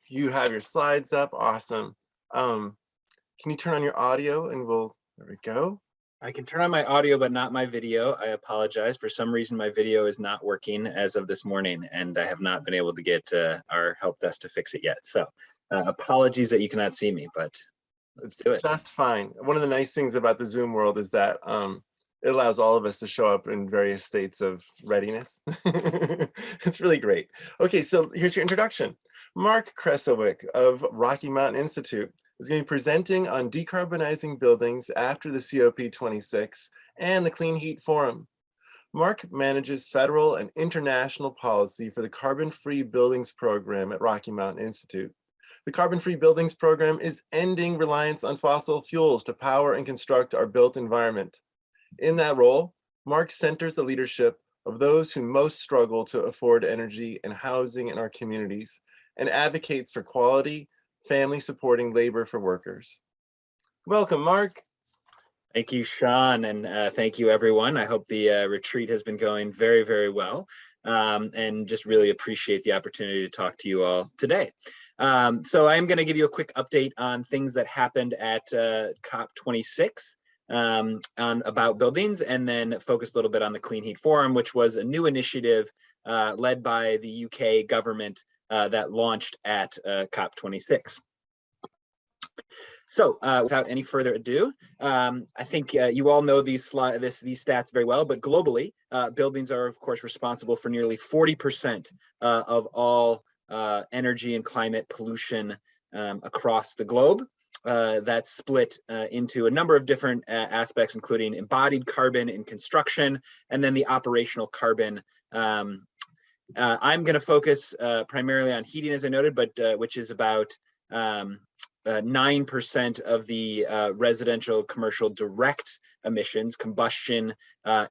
You have your slides up. Awesome. Um, can you turn on your audio and there we go. I can turn on my audio, but not my video. I apologize. For some reason, my video is not working as of this morning, and I have not been able to get our help desk to fix it yet. So apologies that you cannot see me, but let's do it. Just fine. One of the nice things about the Zoom world is that it allows all of us to show up in various states of readiness. It's really great. Okay, so here's your introduction. Mark Kresowik of Rocky Mountain Institute is going to be presenting on decarbonizing buildings after the COP26 and the Clean Heat Forum. Mark manages federal and international policy for the Carbon-Free Buildings Program at Rocky Mountain Institute. The Carbon-Free Buildings Program is ending reliance on fossil fuels to power and construct our built environment. In that role, Mark centers the leadership of those who most struggle to afford energy and housing in our communities and advocates for quality, family-supporting labor for workers. Welcome, Mark. Thank you, Sean, and thank you, everyone. I hope the retreat has been going very, very well, and just really appreciate the opportunity to talk to you all today. So I'm going to give you a quick update on things that happened at COP26 about buildings, and then focus a little bit on the Clean Heat Forum, which was a new initiative led by the UK government that launched at COP26. So without any further ado, I think you all know these stats very well, but globally, buildings are, of course, responsible for nearly 40% of all energy and climate pollution across the globe. That's split into a number of different aspects, including embodied carbon in construction, and then the operational carbon. I'm going to focus primarily on heating, as I noted, but which is about 9% of the residential commercial direct emissions, combustion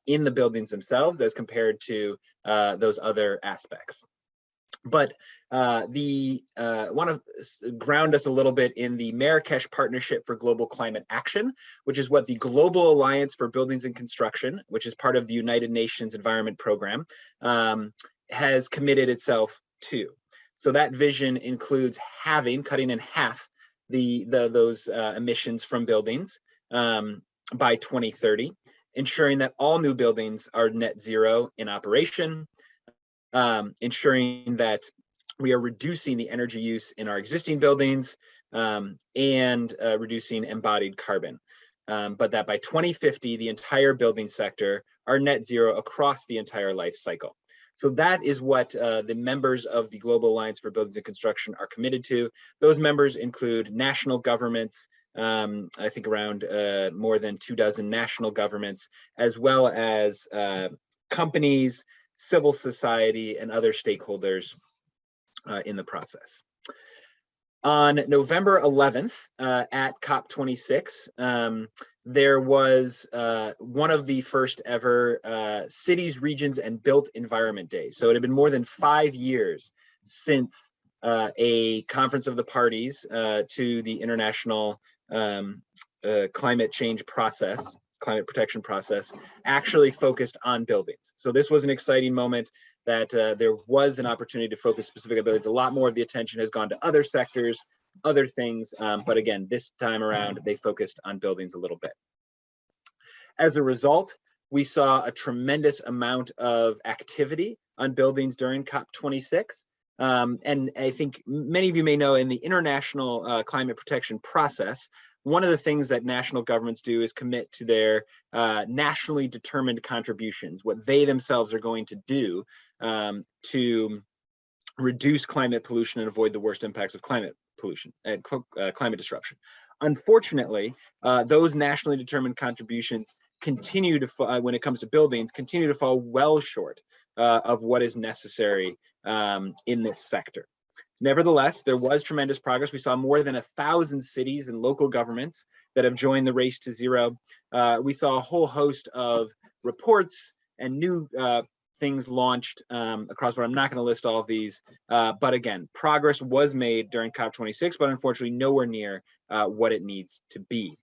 in the buildings themselves, as compared to those other aspects. But want to ground us a little bit in the Marrakesh Partnership for Global Climate Action, which is what the Global Alliance for Buildings and Construction, which is part of the United Nations Environment Program, has committed itself to. So that vision includes cutting in half those emissions from buildings by 2030, ensuring that all new buildings are net zero in operation, ensuring that we are reducing the energy use in our existing buildings, and reducing embodied carbon. But that by 2050, the entire building sector are net zero across the entire life cycle. So that is what the members of the Global Alliance for Buildings and Construction are committed to. Those members include national governments, I think around more than 24 national governments, as well as companies, civil society, and other stakeholders in the process. On November 11th at COP26, there was one of the first ever cities, regions, and built environment days. So it had been more than 5 years since a conference of the parties to the international climate change process, climate protection process, actually focused on buildings. So this was an exciting moment that there was an opportunity to focus specifically on buildings. A lot more of the attention has gone to other sectors, other things, but again, this time around, they focused on buildings a little bit. As a result, we saw a tremendous amount of activity on buildings during COP26. And I think many of you may know, in the international climate protection process, one of the things that national governments do is commit to their nationally determined contributions, what they themselves are going to do to reduce climate pollution and avoid the worst impacts of climate pollution and climate disruption. Unfortunately, those nationally determined contributions continue to, when it comes to buildings, continue to fall well short of what is necessary in this sector. Nevertheless, there was tremendous progress. We saw more than 1,000 cities and local governments that have joined the race to zero. We saw a whole host of reports and new things launched across, but I'm not going to list all of these. But again, progress was made during COP26, but unfortunately nowhere near what it needs to be.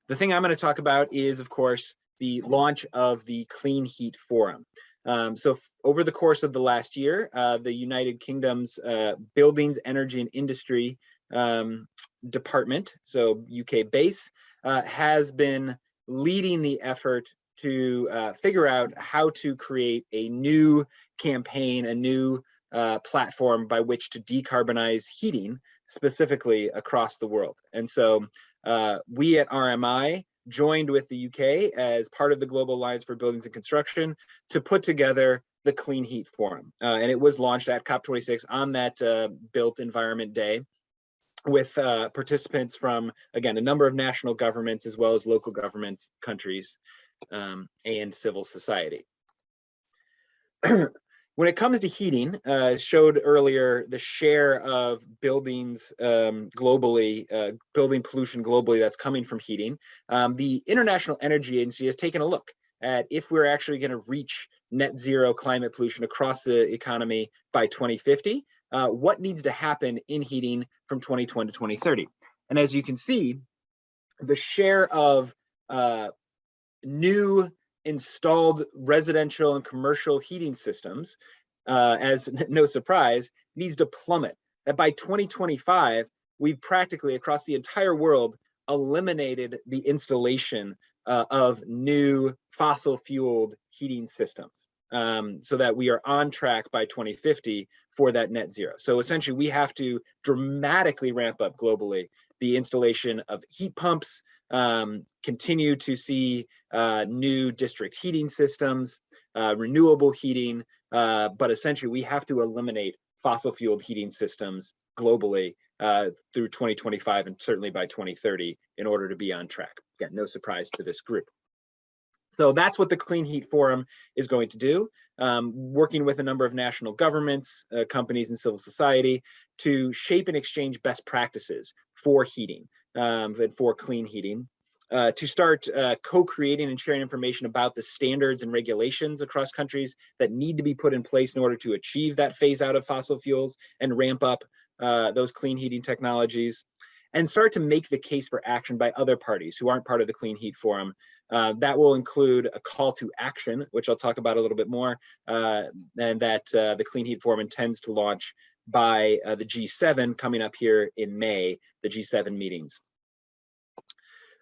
The thing I'm going to talk about is, of course, the launch of the Clean Heat Forum. Over the course of the last year, the United Kingdom's Buildings, Energy and Industry Department, so UK base, has been leading the effort to figure out how to create a new campaign, a new platform by which to decarbonize heating, specifically across the world. And so we at RMI joined with the UK as part of the Global Alliance for Buildings and Construction to put together the Clean Heat Forum. And it was launched at COP26 on that Built Environment Day, with participants from, again, a number of national governments as well as local governments, countries, and civil society. When it comes to heating, showed earlier the share of buildings globally, building pollution globally that's coming from heating. The International Energy Agency has taken a look at if we're actually going to reach net zero climate pollution across the economy by 2050, what needs to happen in heating from 2020 to 2030. And as you can see, the share of new installed residential and commercial heating systems, as no surprise, needs to plummet. That by 2025, we've practically across the entire world eliminated the installation of new fossil fueled heating systems, so that we are on track by 2050 for that net zero. So essentially, we have to dramatically ramp up globally the installation of heat pumps, continue to see new district heating systems, renewable heating, but essentially we have to eliminate fossil fueled heating systems globally through 2025 and certainly by 2030 in order to be on track. Again, no surprise to this group. So that's what the Clean Heat Forum is going to do, working with a number of national governments, companies, and civil society to shape and exchange best practices for heating and for clean heating, to start co-creating and sharing information about the standards and regulations across countries that need to be put in place in order to achieve that phase out of fossil fuels and ramp up those clean heating technologies, and start to make the case for action by other parties who aren't part of the Clean Heat Forum. That will include a call to action, which I'll talk about a little bit more, and that the Clean Heat Forum intends to launch by the G7 coming up here in May, the G7 meetings.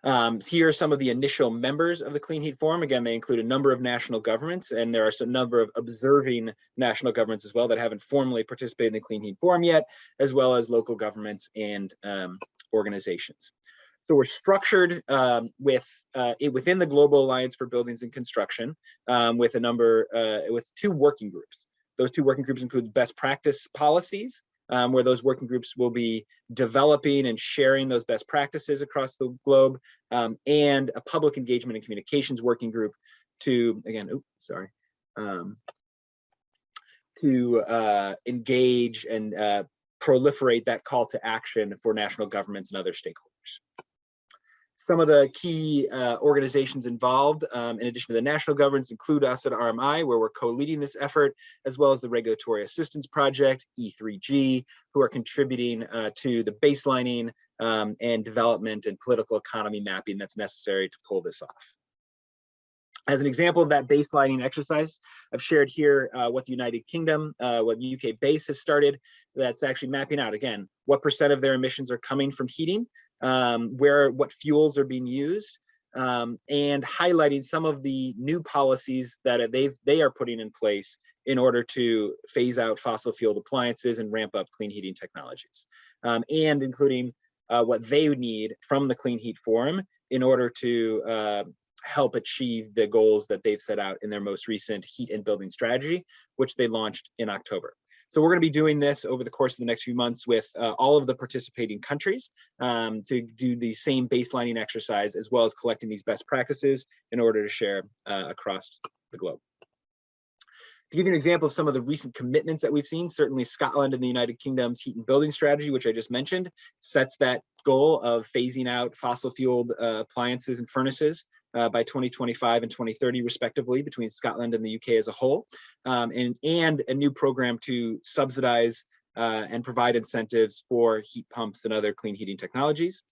Here are some of the initial members of the Clean Heat Forum. Again, they include a number of national governments, and there are a number of observing national governments as well that haven't formally participated in the Clean Heat Forum yet, as well as local governments and organizations. So we're structured within the Global Alliance for Buildings and Construction with two working groups. Those two working groups include best practice policies, where those working groups will be developing and sharing those best practices across the globe, and a public engagement and communications working group to, again, to engage and proliferate that call to action for national governments and other stakeholders. Some of the key organizations involved, in addition to the national governments, include us at RMI, where we're co-leading this effort, as well as the Regulatory Assistance Project, E3G, who are contributing to the baselining and development and political economy mapping that's necessary to pull this off. As an example of that baselining exercise, I've shared here what the United Kingdom, what the UK base has started, that's actually mapping out, again, what % of their emissions are coming from heating, what fuels are being used, and highlighting some of the new policies that they are putting in place in order to phase out fossil fueled appliances and ramp up clean heating technologies, and including what they need from the Clean Heat Forum in order to help achieve the goals that they've set out in their most recent heat and building strategy, which they launched in October. So we're going to be doing this over the course of the next few months with all of the participating countries to do the same baselining exercise, as well as collecting these best practices in order to share across the globe. To give you an example of some of the recent commitments that we've seen, certainly Scotland and the United Kingdom's heat and building strategy, which I just mentioned, sets that goal of phasing out fossil fueled appliances and furnaces by 2025 and 2030, respectively, between Scotland and the UK as a whole, and a new program to subsidize and provide incentives for heat pumps and other clean heating technologies.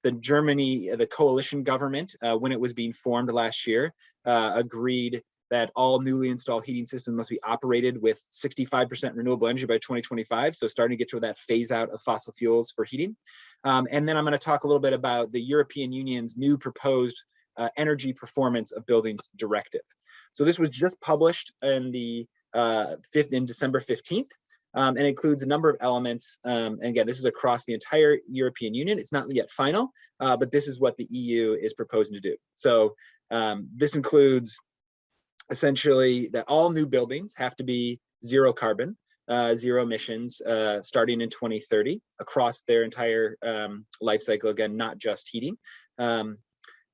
The coalition government, when it was being formed last year, agreed that all newly installed heating systems must be operated with 65% renewable energy by 2025. So starting to get to that phase out of fossil fuels for heating. And then I'm going to talk a little bit about the European Union's new proposed energy performance of buildings directive. So this was just published in the December 15th. And includes a number of elements. And again, this is across the entire European Union. It's not yet final, but this is what the EU is proposing to do. So this includes essentially that all new buildings have to be zero carbon, zero emissions, starting in 2030 across their entire life cycle, again, not just heating.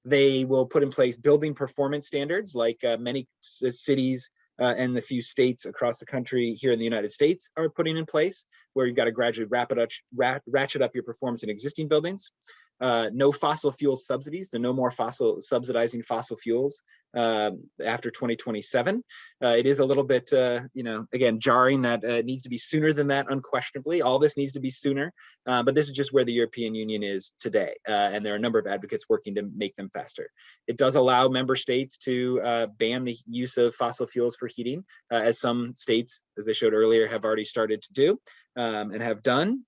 They will put in place building performance standards like many cities and the few states across the country here in the United States are putting in place, where you've got to gradually ratchet up your performance in existing buildings. No fossil fuel subsidies, so no more subsidizing fossil fuels after 2027. It is a little bit, again, jarring that it needs to be sooner than that, unquestionably. All this needs to be sooner, but this is just where the European Union is today, and there are a number of advocates working to make them faster. It does allow member states to ban the use of fossil fuels for heating, as some states, as I showed earlier, have already started to do and have done.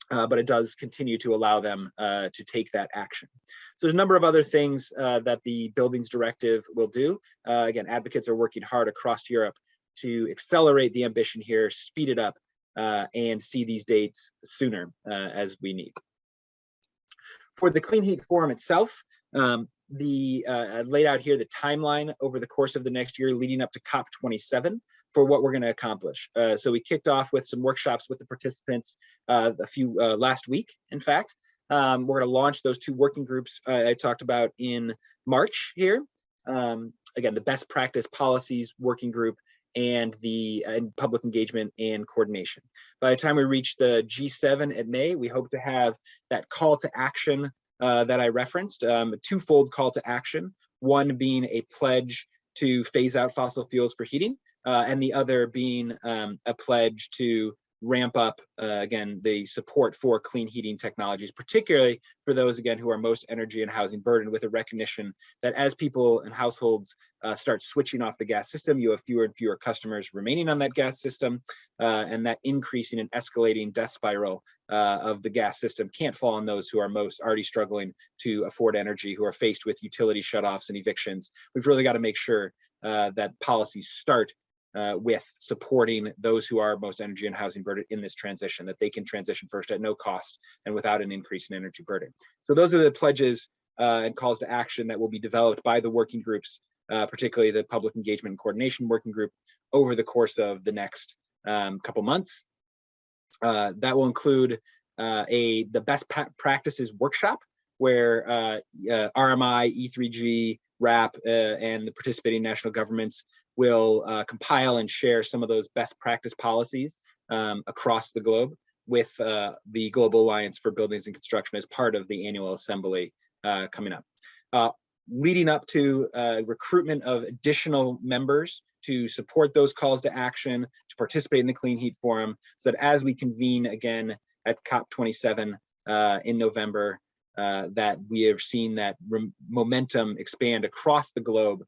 But it does continue to allow them to take that action. So there's a number of other things that the Buildings Directive will do. Again, advocates are working hard across Europe to accelerate the ambition here, speed it up, and see these dates sooner as we need. For the Clean Heat Forum itself, I laid out here the timeline over the course of the next year leading up to COP27 for what we're going to accomplish. So we kicked off with some workshops with the participants last week, in fact. We're going to launch those 2 working groups I talked about in March here. Again, the best practice policies working group and the public engagement and coordination. By the time we reach the G7 at May, we hope to have that call to action that I referenced, a twofold call to action, one being a pledge to phase out fossil fuels for heating, and the other being a pledge to ramp up, again, the support for clean heating technologies, particularly for those, again, who are most energy and housing burdened, with a recognition that as people and households start switching off the gas system, you have fewer and fewer customers remaining on that gas system, and that increasing and escalating death spiral of the gas system can't fall on those who are most already struggling to afford energy, who are faced with utility shutoffs and evictions. We've really got to make sure that policies start with supporting those who are most energy and housing burden in this transition, that they can transition first at no cost and without an increase in energy burden. So those are the pledges and calls to action that will be developed by the working groups, particularly the Public Engagement and Coordination Working Group, over the course of the next couple months. That will include the best practices workshop, where RMI, E3G, RAP, and the participating national governments will compile and share some of those best practice policies across the globe with the Global Alliance for Buildings and Construction as part of the annual assembly coming up. Leading up to recruitment of additional members to support those calls to action, to participate in the Clean Heat Forum, so that as we convene again at COP27 in November, that we have seen that momentum expand across the globe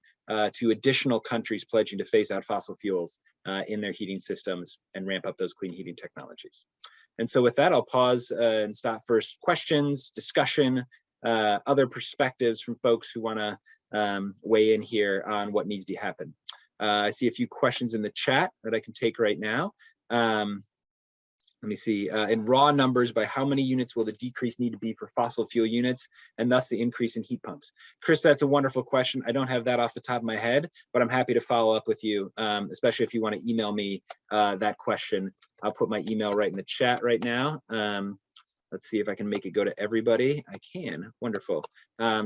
to additional countries pledging to phase out fossil fuels in their heating systems and ramp up those clean heating technologies. And so with that, I'll pause and stop for questions, discussion, other perspectives from folks who want to weigh in here on what needs to happen. I see a few questions in the chat that I can take right now. Let me see, in raw numbers, by how many units will the decrease need to be for fossil fuel units, and thus the increase in heat pumps? Chris, that's a wonderful question. I don't have that off the top of my head, but I'm happy to follow up with you, especially if you want to email me that question. I'll put my email right in the chat right now. Let's see if I can make it go to everybody. I can, wonderful.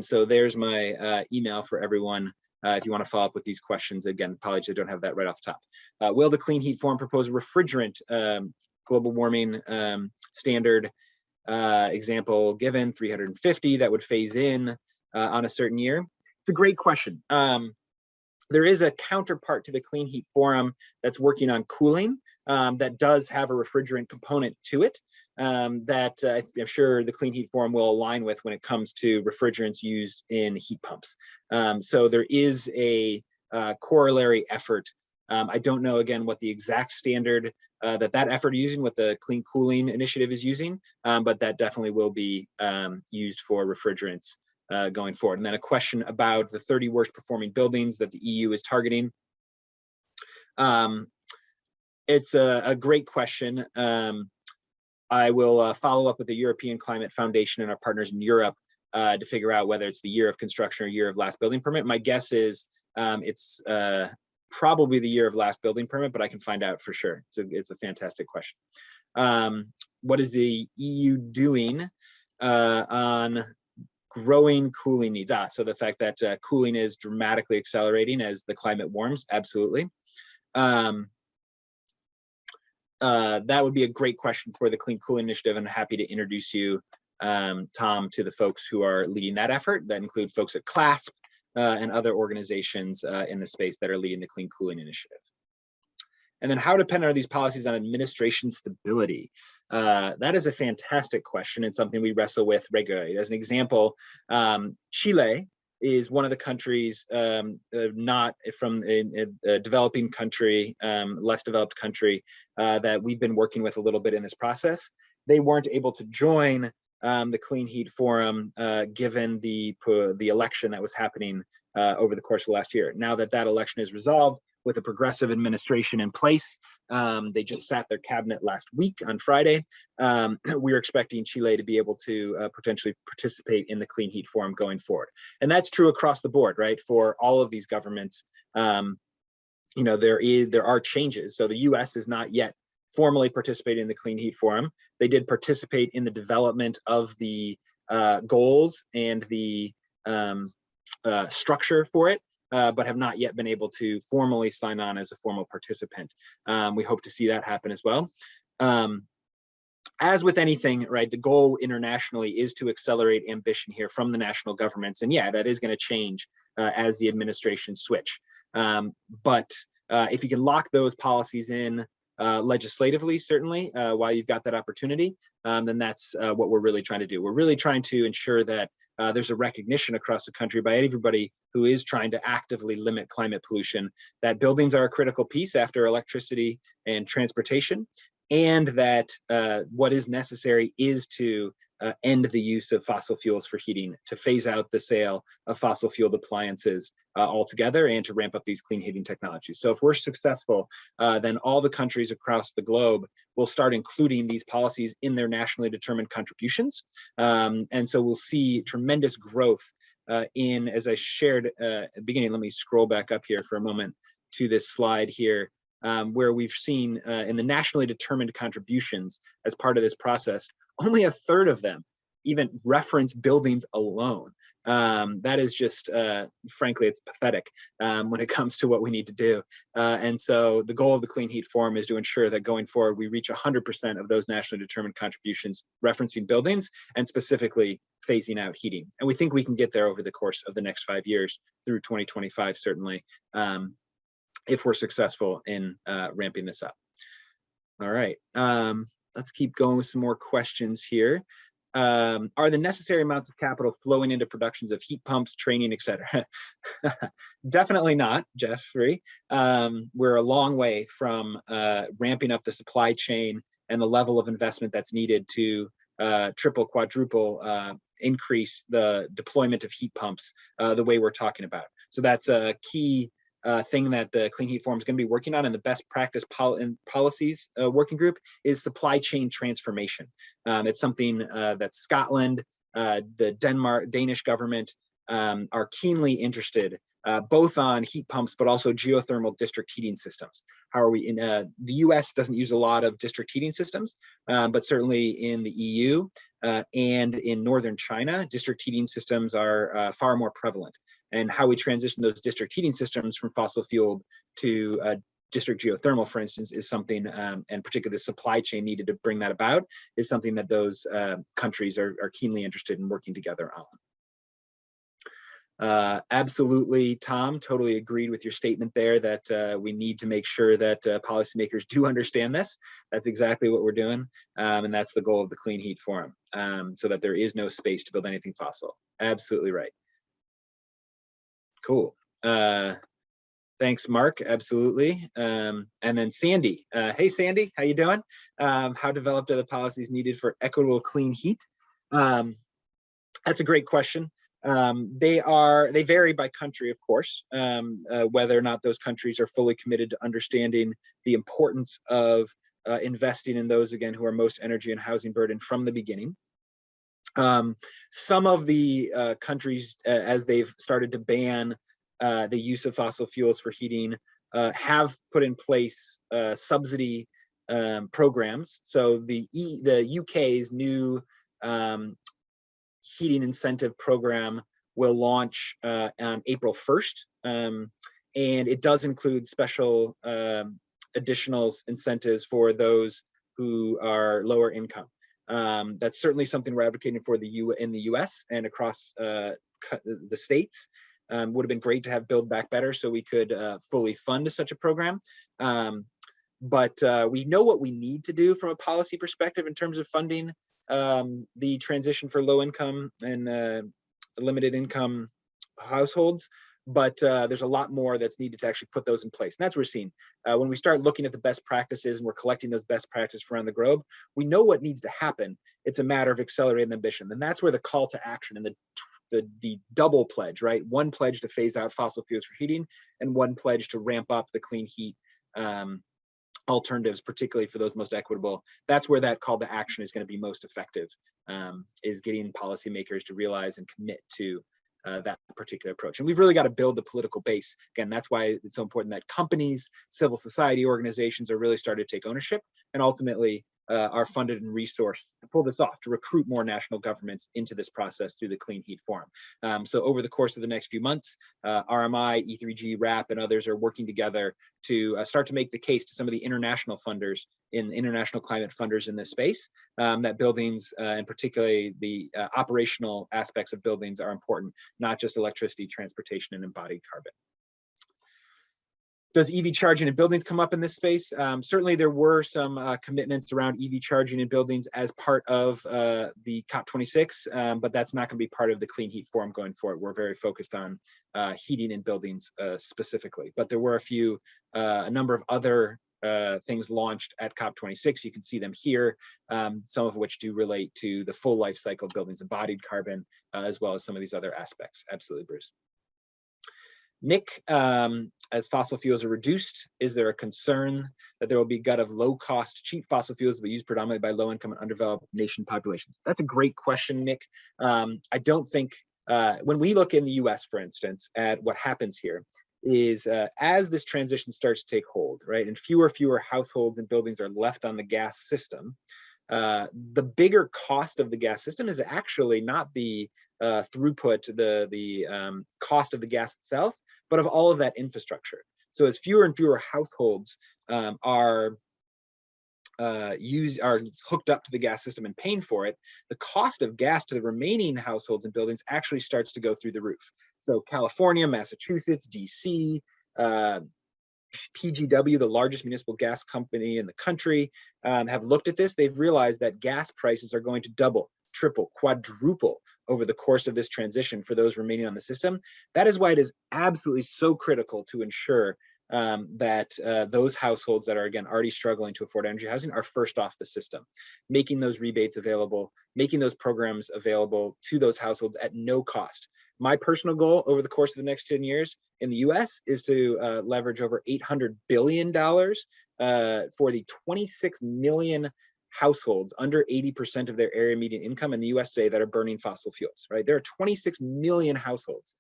So there's my email for everyone. If you want to follow up with these questions, again, apologies, I don't have that right off the top. Will the Clean Heat Forum propose a refrigerant global warming standard example given 350 that would phase in on a certain year? It's a great question. There is a counterpart to the Clean Heat Forum that's working on cooling that does have a refrigerant component to it that I'm sure the Clean Heat Forum will align with when it comes to refrigerants used in heat pumps. So there is a corollary effort. I don't know, again, what the exact standard that effort is using, what the Clean Cooling Initiative is using, but that definitely will be used for refrigerants going forward. And then a question about the 30 worst performing buildings that the EU is targeting. It's a great question. I will follow up with the European Climate Foundation and our partners in Europe to figure out whether it's the year of construction or year of last building permit. My guess is it's probably the year of last building permit, but I can find out for sure. It's a fantastic question. What is the EU doing on growing cooling needs? So the fact that cooling is dramatically accelerating as the climate warms, absolutely. That would be a great question for the Clean Cooling Initiative, and I'm happy to introduce you, Tom, to the folks who are leading that effort. That include folks at CLASP and other organizations in the space that are leading the Clean Cooling Initiative. And then how dependent are these policies on administration stability? That is a fantastic question and something we wrestle with regularly. As an example, Chile is one of the countries, not from a developing country, less developed country, that we've been working with a little bit in this process. They weren't able to join the Clean Heat Forum given the election that was happening over the course of the last year. Now that that election is resolved, with a progressive administration in place, they just sat their cabinet last week on Friday. We're expecting Chile to be able to potentially participate in the Clean Heat Forum going forward. And that's true across the board, right? For all of these governments, you know, there are changes. So the US is not yet formally participating in the Clean Heat Forum. They did participate in the development of the goals and the structure for it, but have not yet been able to formally sign on as a formal participant. We hope to see that happen as well. As with anything, right, the goal internationally is to accelerate ambition here from the national governments. And yeah, that is going to change as the administrations switch. But if you can lock those policies in legislatively, certainly, while you've got that opportunity, then that's what we're really trying to do. We're really trying to ensure that there's a recognition across the country by everybody who is trying to actively limit climate pollution, that buildings are a critical piece after electricity and transportation, and that what is necessary is to end the use of fossil fuels for heating, to phase out the sale of fossil fueled appliances altogether, and to ramp up these clean heating technologies. So if we're successful, then all the countries across the globe will start including these policies in their nationally determined contributions. And so we'll see tremendous growth in, as I shared at the beginning, let me scroll back up here for a moment to this slide here, where we've seen in the nationally determined contributions as part of this process, only a third of them even reference buildings alone. That is just, frankly, it's pathetic when it comes to what we need to do. And so the goal of the Clean Heat Forum is to ensure that going forward, we reach 100% of those nationally determined contributions referencing buildings and specifically phasing out heating. And we think we can get there over the course of the next 5 years through 2025, certainly, if we're successful in ramping this up. All right, let's keep going with some more questions here. Are the necessary amounts of capital flowing into productions of heat pumps, training, et cetera? Definitely not, Jeffrey. We're a long way from ramping up the supply chain and the level of investment that's needed to triple, quadruple increase the deployment of heat pumps the way we're talking about. So that's a key thing that the Clean Heat Forum is going to be working on, and the best practice policies working group is supply chain transformation. It's something that Scotland, the Danish government are keenly interested, both on heat pumps, but also geothermal district heating systems. How are we in the US doesn't use a lot of district heating systems, but certainly in the EU and in Northern China, district heating systems are far more prevalent. And how we transition those district heating systems from fossil fueled to district geothermal, for instance, is something, and particularly the supply chain needed to bring that about, is something that those countries are keenly interested in working together on. Absolutely, Tom, totally agreed with your statement there that we need to make sure that policymakers do understand this. That's exactly what we're doing, and that's the goal of the Clean Heat Forum, so that there is no space to build anything fossil. Absolutely right. Cool. Thanks, Mark. Absolutely. And then Sandy. Hey, Sandy, how you doing? How developed are the policies needed for equitable clean heat? That's a great question. They vary by country, of course, whether or not those countries are fully committed to understanding the importance of investing in those, again, who are most energy and housing burdened from the beginning. Some of the countries, as they've started to ban the use of fossil fuels for heating, have put in place subsidy programs. So the UK's new heating incentive program will launch on April 1st. And it does include special additional incentives for those who are lower income. That's certainly something we're advocating for in the US and across the states. Would have been great to have Build Back Better so we could fully fund such a program. But we know what we need to do from a policy perspective in terms of funding the transition for low income and limited income households. But there's a lot more that's needed to actually put those in place. And that's what we're seeing. When we start looking at the best practices and we're collecting those best practices around the globe, we know what needs to happen. It's a matter of accelerating ambition. And that's where the call to action and the double pledge, right? One pledge to phase out fossil fuels for heating and one pledge to ramp up the clean heat alternatives, particularly for those most equitable. That's where that call to action is going to be most effective, is getting policymakers to realize and commit to that particular approach. And we've really got to build the political base. Again, that's why it's so important that companies, civil society organizations are really starting to take ownership and ultimately are funded and resourced to pull this off, to recruit more national governments into this process through the Clean Heat Forum. So over the course of the next few months, RMI, E3G, RAP, and others are working together to start to make the case to some of the international funders, international climate funders in this space, that buildings, and particularly the operational aspects of buildings, are important, not just electricity, transportation, and embodied carbon. Does EV charging in buildings come up in this space? Certainly there were some commitments around EV charging in buildings as part of the COP26, but that's not going to be part of the Clean Heat Forum going forward. We're very focused on heating in buildings specifically, but there were a number of other things launched at COP26. You can see them here, some of which do relate to the full life cycle of buildings, embodied carbon, as well as some of these other aspects. Absolutely, Bruce. Nick, as fossil fuels are reduced, is there a concern that there will be a glut of low-cost, cheap fossil fuels that be used predominantly by low-income and undeveloped nation populations? That's a great question, Nick. I don't think, when we look in the US, for instance, at what happens here, is as this transition starts to take hold, right, and fewer households and buildings are left on the gas system, the bigger cost of the gas system is actually not the throughput, the cost of the gas itself, but of all of that infrastructure. So as fewer and fewer households are hooked up to the gas system and paying for it, the cost of gas to the remaining households and buildings actually starts to go through the roof. So California, Massachusetts, DC, PGW, the largest municipal gas company in the country, have looked at this. They've realized that gas prices are going to double, triple, quadruple over the course of this transition for those remaining on the system. That is why it is absolutely so critical to ensure that those households that are, again, already struggling to afford energy housing are first off the system, making those rebates available, making those programs available to those households at no cost. My personal goal over the course of the next 10 years in the US is to leverage over $800 billion for the 26 million households under 80% of their area median income in the US today that are burning fossil fuels, right? There are 26 million households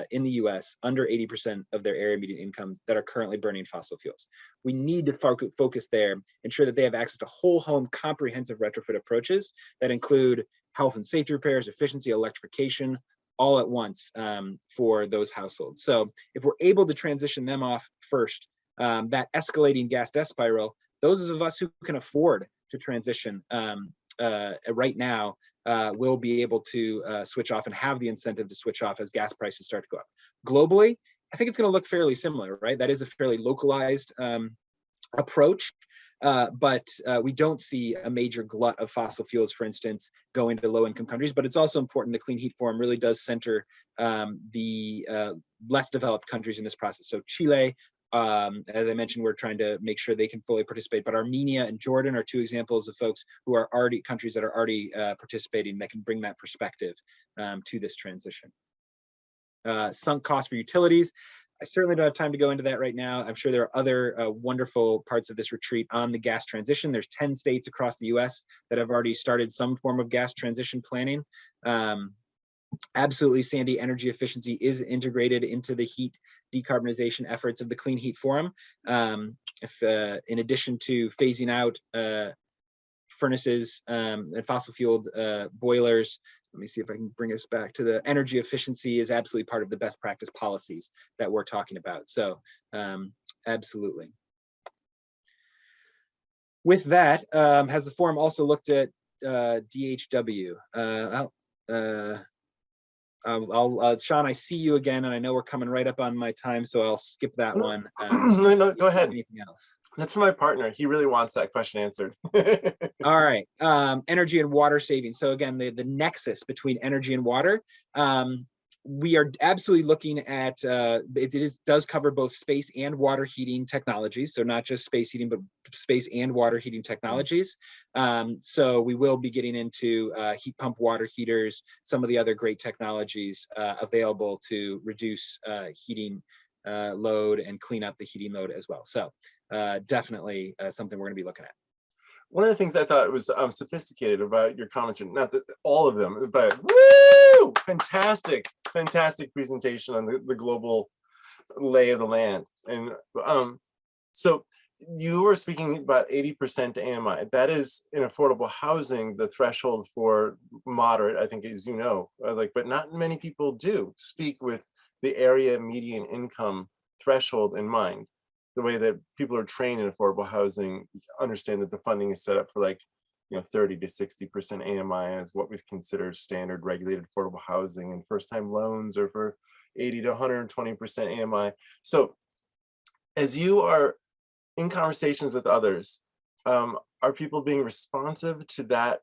in the US under 80% of their area median income that are currently burning fossil fuels. We need to focus there, ensure that they have access to whole home comprehensive retrofit approaches that include health and safety repairs, efficiency, electrification, all at once for those households. So if we're able to transition them off first, that escalating gas death spiral, those of us who can afford to transition right now will be able to switch off and have the incentive to switch off as gas prices start to go up. Globally, I think it's going to look fairly similar, right? That is a fairly localized approach. but we don't see a major glut of fossil fuels, for instance, going to low-income countries. But it's also important the Clean Heat Forum really does center the less developed countries in this process. So Chile, as I mentioned, we're trying to make sure they can fully participate, but Armenia and Jordan are two examples of folks who are already countries that are already participating that can bring that perspective to this transition. Sunk costs for utilities. I certainly don't have time to go into that right now. I'm sure there are other wonderful parts of this retreat on the gas transition. There's 10 states across the US that have already started some form of gas transition planning. Absolutely, Sandy, energy efficiency is integrated into the heat decarbonization efforts of the Clean Heat Forum. In addition to phasing out furnaces and fossil fueled boilers, let me see if I can bring us back to the energy efficiency is absolutely part of the best practice policies that we're talking about. So absolutely. With that, has the forum also looked at DHW? Sean, I see you again, and I know we're coming right up on my time, so I'll skip that one. No, go ahead. Anything else? That's my partner. He really wants that question answered. All right. Energy and water saving. So again, the nexus between energy and water. We are absolutely looking at, does cover both space and water heating technologies. So not just space heating, but space and water heating technologies. So we will be getting into heat pump water heaters, some of the other great technologies available to reduce heating load and clean up the heating load as well. So definitely something we're going to be looking at. One of the things I thought was sophisticated about your comments, not that all of them, but woo, fantastic presentation on the global lay of the land. And so you were speaking about 80% AMI. That is in affordable housing, the threshold for moderate, I think, as you know, but not many people do speak with the area median income threshold in mind. The way that people are trained in affordable housing understand that the funding is set up for 30 to 60% AMI as what we consider standard regulated affordable housing, and first-time loans are for 80 to 120% AMI. So as you are in conversations with others, are people being responsive to that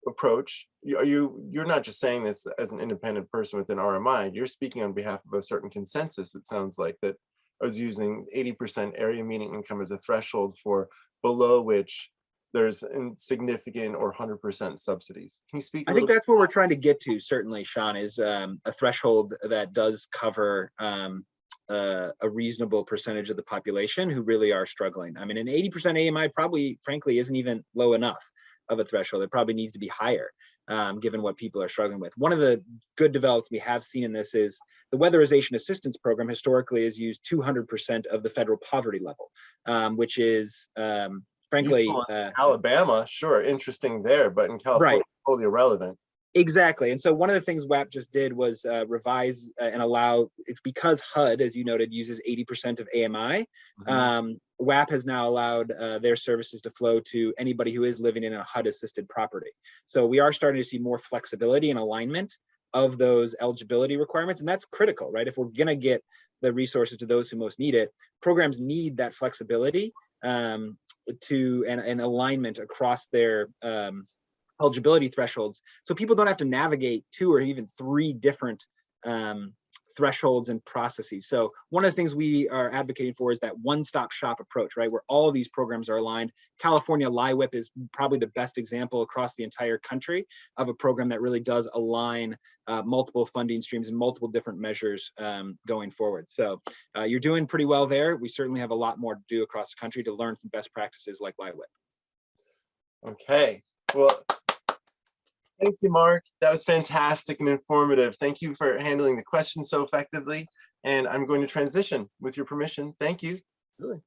approach? You're not just saying this as an independent person within RMI, you're speaking on behalf of a certain consensus, it sounds like, that I was using 80% area median income as a threshold for below which there's insignificant or 100% subsidies. Can you speak a little bit? I think that's what we're trying to get to, certainly, Sean, is a threshold that does cover a reasonable percentage of the population who really are struggling. I mean, an 80% AMI probably, frankly, isn't even low enough of a threshold. It probably needs to be higher, given what people are struggling with. One of the good developments we have seen in this is the Weatherization Assistance Program historically has used 200% of the federal poverty level, which is, frankly, Alabama, sure, interesting there, but in California, right, totally irrelevant. Exactly. And so one of the things WAP just did was revise and allow, it's because HUD, as you noted, uses 80% of AMI. WAP has now allowed their services to flow to anybody who is living in a HUD assisted property. So we are starting to see more flexibility and alignment of those eligibility requirements. And that's critical, right? If we're going to get the resources to those who most need it, programs need that flexibility and alignment across their eligibility thresholds, so people don't have to navigate 2 or even 3 different thresholds and processes. So one of the things we are advocating for is that one-stop shop approach, right, where all these programs are aligned. California LIWIP is probably the best example across the entire country of a program that really does align multiple funding streams and multiple different measures going forward. So you're doing pretty well there. We certainly have a lot more to do across the country to learn from best practices like LIWIP. Okay, well, thank you, Mark. That was fantastic and informative. Thank you for handling the questions so effectively. And I'm going to transition with your permission. Thank you. Really?